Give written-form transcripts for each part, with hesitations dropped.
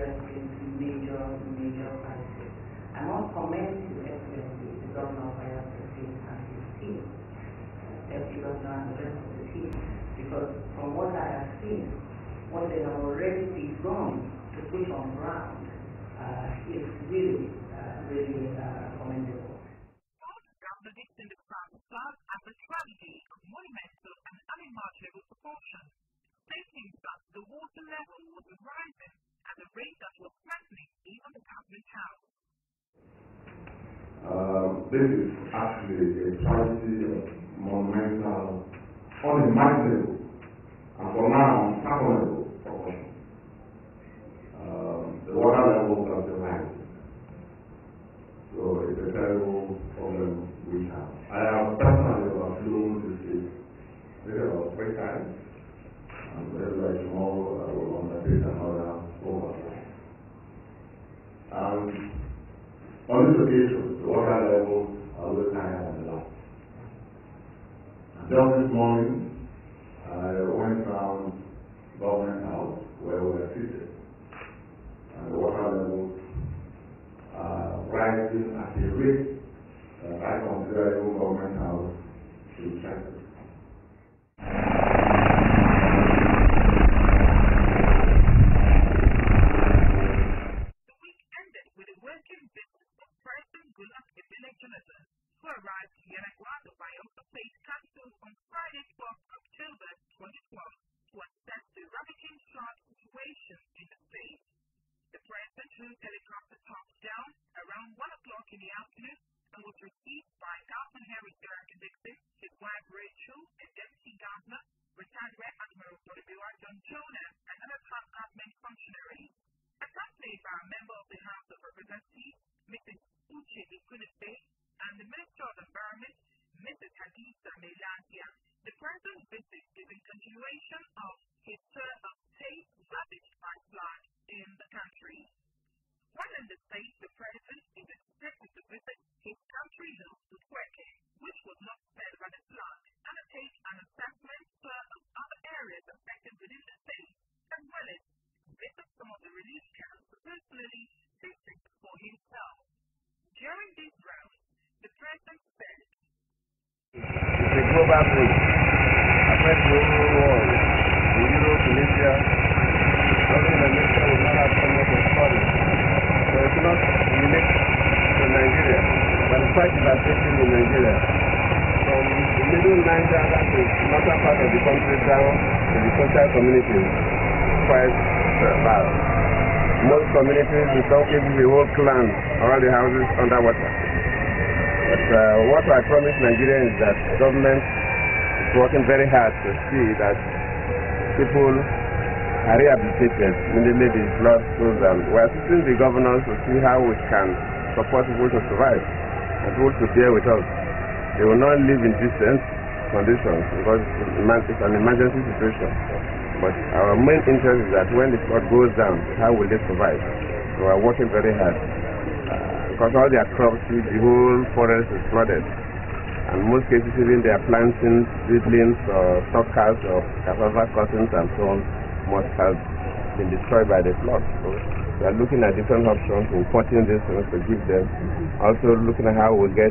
addressing major crises. I must commend His Excellency, the Governor of Bayelsa State and his team, Deputy Governor and the rest of the team, because from what I have seen, what they have already begun to put on ground is really commendable. In the crowd serve as a strategy of monumental and unimaginable proportions, stating that the water level was rising at a rate that was threatening even the government house. This is actually a strategy of monumental, unimaginable, and for now, unfathomable proportions. The water levels are still rising. So it's a terrible problem we have. I have personally overflown the state maybe about 3 times, and maybe like tomorrow I will undertake another overflow. And on this occasion, the water levels are a little higher than the last. And just this morning, I went around Government House where we were seated, and the water levels rising at a rate that I consider even Government House should strengthen. The week ended with a working visit of President Goodluck Jonathan, who arrived in Yenagoa, the Bayelsa State capital, on Friday, 12th October 2012, to assess the ravaging flood situation in the state. The President flew helicopter tops down around 1 o'clock in the afternoon and was received by Governor Henry Dixon, his wife Rachel, and Deputy Governor, retired Rear Admiral John Jonah, and other top government functionaries. Accompanied by a member of the House of Representatives, Mrs. Uche Ikunefe, and the Minister of Environment, Mrs. Hadisa Melandia, the President's visit is in continuation of his tour of states ravaged by flood in the country. While in the state, the President is expected to visit his country home to Kweke, which was not spared by the flood, and to take an assessment tour of other areas affected within the state, as well as visit some of the relief camps personally facing for himself. During this round, the President said, "It's a global thing. Affects the whole world. In Europe, in Asia, nothing in Asia will not have so much of flooding. So it's not unique to Nigeria, but it's quite devastating in Nigeria. From the middle Niger down to the northern part of the country down to the coastal communities, quite bad. Most communities, in some cases, the whole clan, all the houses underwater. But what I promise Nigeria is that government is working very hard to see that people are rehabilitated, immediately the flood goes down. We are assisting the governors to see how we can support people to survive and people to bear with us. They will not live in decent conditions because it's an emergency situation. But our main interest is that when the flood goes down, how will they survive? So we are working very hard. Because all their crops, the whole forest is flooded. And in most cases, even their plantains, seedlings, or stockhouse of cassava, cottons, and so on, must have been destroyed by the flood. So we are looking at different options, importing these things to give them. Also looking at how we get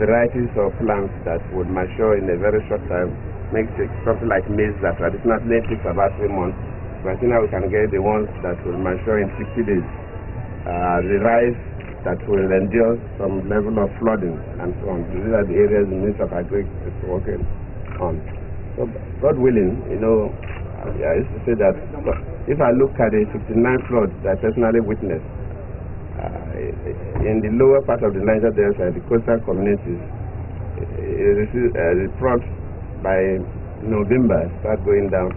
varieties of plants that would mature in a very short time. Make something like maize that traditionally takes about 3 months. But I think now we can get the ones that will mature in 60 days. The rice that will endure some level of flooding and so on. These are the areas the Minister of Agriculture is working on. So God willing, I used to say that if I look at the 69 floods that I personally witnessed, in the lower part of the Niger Delta, the coastal communities, the flood by November start going down.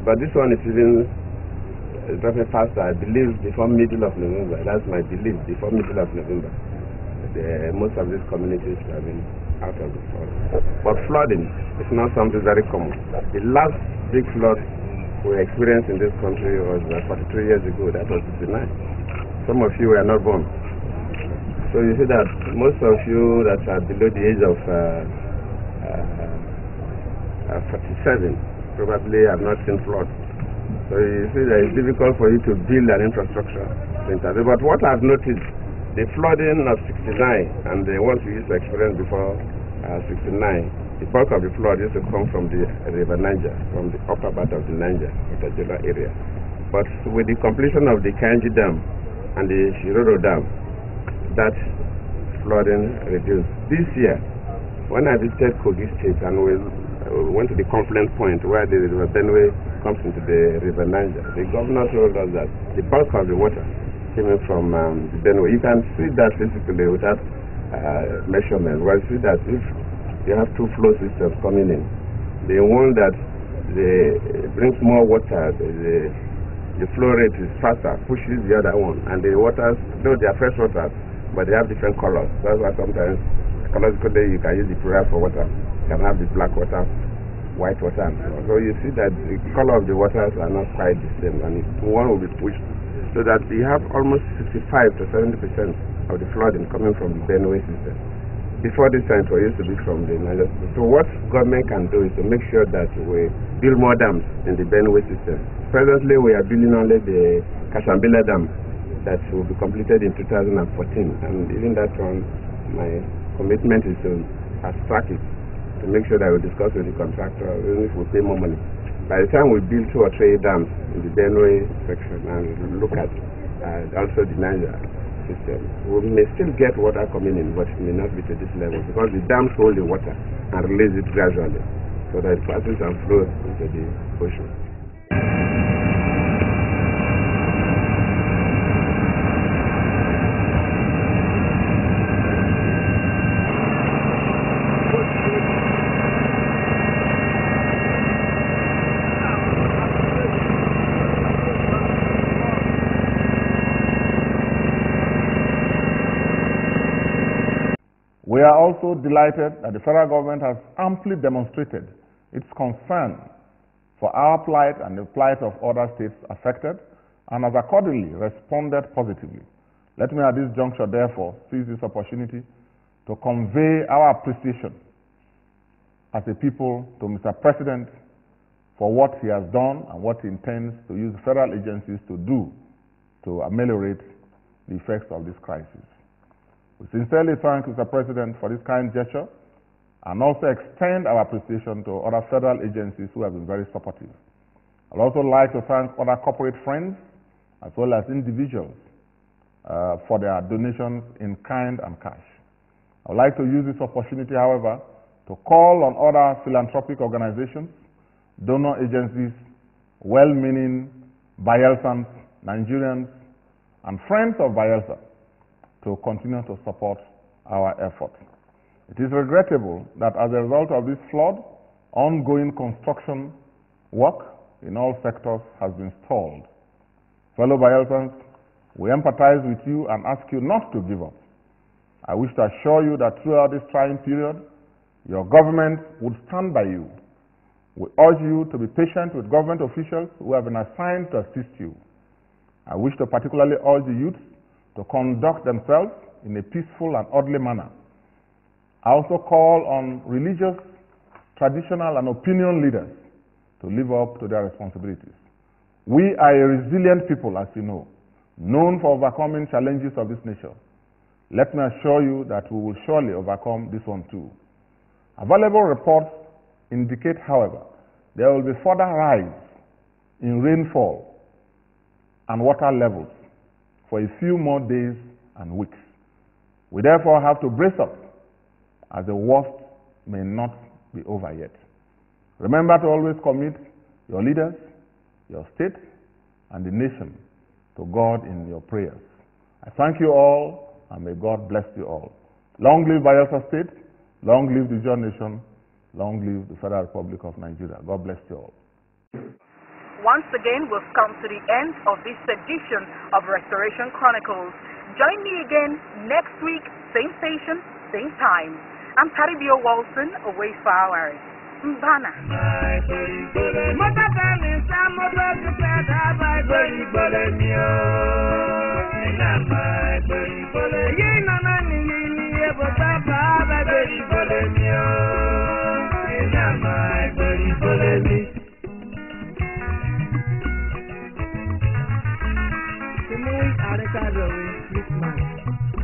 But this one is even dropping faster, I believe, before middle of November. That's my belief, before middle of November. Most of these communities have been out of the flood. But flooding is not something very common. The last big flood we experienced in this country was 43 years ago. That was 59. Some of you were not born. So you see that most of you that are below the age of 47 probably have not seen flood. So you see that it's difficult for you to build an infrastructure center. But what I've noticed, the flooding of 69 and the ones we used to experience before 69, the bulk of the flood used to come from the river Niger, from the upper part of the Niger, the general area. But with the completion of the Kanji Dam and the Shiroro Dam, that flooding reduced. This year, when I visited Kogi State and we went to the confluence point where the river Benue comes into the river Niger, the governor told us that the bulk of the water came from the Benue. You can see that physically without measurement. Well, you see that if you have two flow systems coming in, the one that brings more water, the flow rate is faster, pushes the other one, and the waters, though they are fresh waters, but they have different colors. That's why sometimes ecologically you can use the plural for water. You can have the black water, white water, and so on. So you see that the color of the waters are not quite the same, and one will be pushed, so that you have almost 65 to 70% of the flooding coming from the Benue system. Before this time, it used to be from the Niger. So what government can do is to make sure that we build more dams in the Benue system. Presently, we are building only the Kasambila Dam that will be completed in 2014, and even that one, my commitment is to fast-track it, to make sure that we discuss with the contractor, even if we pay more money. By the time we build 2 or 3 dams in the Benue section and look at also the Niger system, we may still get water coming in, but it may not be to this level, because the dams hold the water and release it gradually, so that it passes and flows into the ocean. We are also delighted that the federal government has amply demonstrated its concern for our plight and the plight of other states affected, and has accordingly responded positively. Let me at this juncture, therefore, seize this opportunity to convey our appreciation as a people to Mr. President for what he has done and what he intends to use federal agencies to do to ameliorate the effects of this crisis. We sincerely thank Mr. President for this kind gesture, and also extend our appreciation to other federal agencies who have been very supportive. I'd also like to thank other corporate friends as well as individuals for their donations in kind and cash. I would like to use this opportunity, however, to call on other philanthropic organizations, donor agencies, well-meaning Bayelsans, Nigerians, and friends of Bayelsa to continue to support our effort. It is regrettable that as a result of this flood, ongoing construction work in all sectors has been stalled. Fellow Bayelsans, we empathize with you and ask you not to give up. I wish to assure you that throughout this trying period, your government would stand by you. We urge you to be patient with government officials who have been assigned to assist you. I wish to particularly urge the youth to conduct themselves in a peaceful and orderly manner. I also call on religious, traditional, and opinion leaders to live up to their responsibilities. We are a resilient people, as you know, known for overcoming challenges of this nature. Let me assure you that we will surely overcome this one too. Available reports indicate, however, there will be further rise in rainfall and water levels for a few more days and weeks. We therefore have to brace up, as the worst may not be over yet. Remember to always commit your leaders, your state, and the nation to God in your prayers. I thank you all, and may God bless you all. Long live Bayelsa State, long live the John Nation, long live the Federal Republic of Nigeria. God bless you all. Once again, we've come to the end of this edition of Restoration Chronicles. Join me again next week, same station, same time. I'm Taribio Walson, away for hours. Mbana. Semoi Arekado, Christmas.